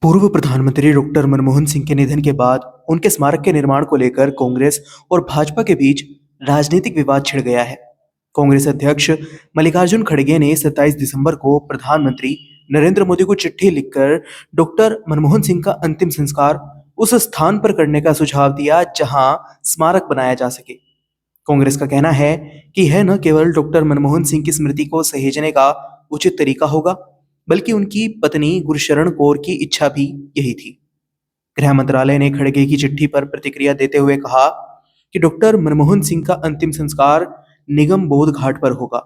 पूर्व प्रधानमंत्री डॉक्टर मनमोहन सिंह के निधन के बाद उनके स्मारक के निर्माण को लेकर कांग्रेस और भाजपा के बीच राजनीतिक विवाद छिड़ गया है। कांग्रेस अध्यक्ष मल्लिकार्जुन खड़गे ने 27 दिसंबर को प्रधानमंत्री नरेंद्र मोदी को चिट्ठी लिखकर डॉक्टर मनमोहन सिंह का अंतिम संस्कार उस स्थान पर करने का सुझाव दिया जहां स्मारक बनाया जा सके। कांग्रेस का कहना है कि यह न केवल डॉक्टर मनमोहन सिंह की स्मृति को सहेजने का उचित तरीका होगा, बल्कि उनकी पत्नी गुरशरण कौर की इच्छा भी यही थी। गृह मंत्रालय ने खड़गे की चिट्ठी पर प्रतिक्रिया देते हुए कहा कि डॉक्टर मनमोहन सिंह का अंतिम संस्कार निगम बोध घाट पर होगा।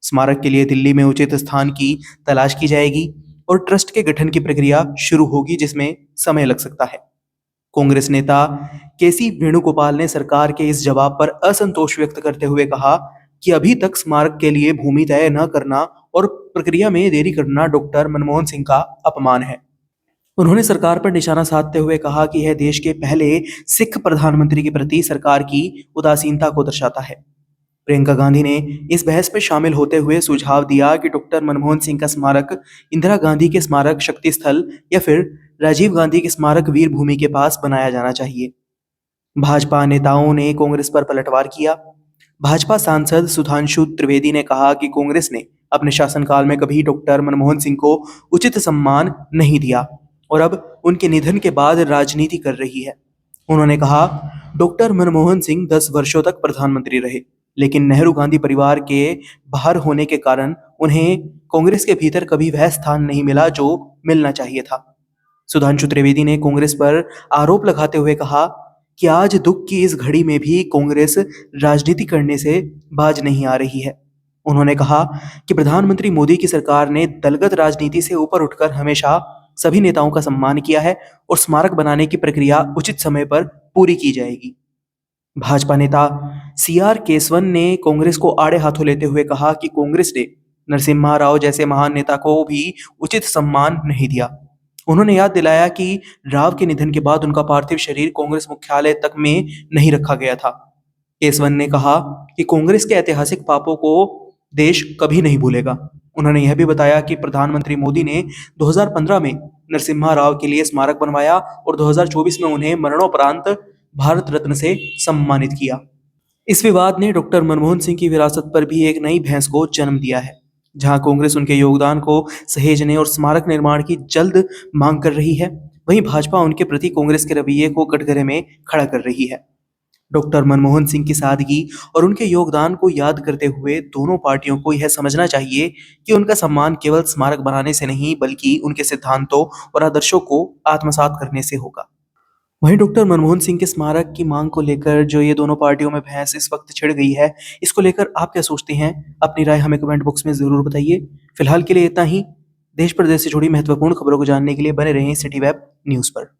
स्मारक के लिए दिल्ली में उचित स्थान की तलाश की जाएगी और ट्रस्ट के गठन की प्रक्रिया शुरू होगी, जिसमें समय लग सकता है। कांग्रेस नेता केसी वेणुगोपाल ने सरकार के इस जवाब पर असंतोष व्यक्त करते हुए कहा कि अभी तक स्मारक के लिए भूमि तय न करना और प्रक्रिया में देरी करना डॉक्टर मनमोहन सिंह का अपमान है। उन्होंने सरकार पर निशाना साधते हुए कहा कि यह देश के पहले सिख प्रधानमंत्री के प्रति सरकार की उदासीनता को दर्शाता है। प्रियंका गांधी ने इस बहस में शामिल होते हुए सुझाव दिया कि डॉक्टर मनमोहन सिंह का स्मारक इंदिरा गांधी के स्मारक शक्ति स्थल या फिर राजीव गांधी के स्मारक वीर भूमि के पास बनाया जाना चाहिए। भाजपा नेताओं ने कांग्रेस पर पलटवार किया। भाजपा सांसद सुधांशु त्रिवेदी ने कहा कि कांग्रेस ने अपने शासनकाल में कभी डॉक्टर मनमोहन सिंह को उचित सम्मान नहीं दिया और अब उनके निधन के बाद राजनीति कर रही है। उन्होंने कहा, डॉक्टर मनमोहन सिंह 10 वर्षों तक प्रधानमंत्री रहे, लेकिन नेहरू गांधी परिवार के बाहर होने के कारण उन्हें कांग्रेस के भीतर कभी वह स्थान नहीं मिला जो मिलना चाहिए था। सुधांशु त्रिवेदी ने कांग्रेस पर आरोप लगाते हुए कहा कि आज दुख की इस घड़ी में भी कांग्रेस राजनीति करने से बाज नहीं आ रही है। उन्होंने कहा कि प्रधानमंत्री मोदी की सरकार ने दलगत राजनीति से ऊपर उठकर हमेशा सभी नेताओं का सम्मान किया है और स्मारक बनाने की प्रक्रिया उचित समय पर पूरी की जाएगी। भाजपा नेता सीआर केसवन ने कांग्रेस को आड़े हाथों लेते हुए कहा कि कांग्रेस ने नरसिम्हा राव जैसे महान नेता को भी उचित सम्मान नहीं दिया। उन्होंने याद दिलाया कि राव के निधन के बाद उनका पार्थिव शरीर कांग्रेस मुख्यालय तक में नहीं रखा गया था। केसवन ने कहा कि कांग्रेस के ऐतिहासिक पापों को देश कभी नहीं भूलेगा। उन्होंने यह भी बताया कि प्रधानमंत्री मोदी ने 2015 में नरसिम्हा राव के लिए स्मारक बनवाया और 2024 में उन्हें मरणोपरांत भारत रत्न से सम्मानित किया। इस विवाद ने डॉक्टर मनमोहन सिंह की विरासत पर भी एक नई बहस को जन्म दिया है, जहां कांग्रेस उनके योगदान को सहेजने और स्मारक निर्माण की जल्द मांग कर रही है, वहीं भाजपा उनके प्रति कांग्रेस के रवैये को कटघरे में खड़ा कर रही है। डॉक्टर मनमोहन सिंह की सादगी और उनके योगदान को याद करते हुए दोनों पार्टियों को यह समझना चाहिए कि उनका सम्मान केवल स्मारक बनाने से नहीं, बल्कि उनके सिद्धांतों और आदर्शों को आत्मसात करने से होगा। वहीं डॉक्टर मनमोहन सिंह के स्मारक की मांग को लेकर जो ये दोनों पार्टियों में बहस इस वक्त छिड़ गई है, इसको लेकर आप क्या सोचते हैं? अपनी राय हमें कमेंट बॉक्स में ज़रूर बताइए। फिलहाल के लिए इतना ही। देश प्रदेश से जुड़ी महत्वपूर्ण खबरों को जानने के लिए बने रहें सिटी वेब न्यूज़ पर।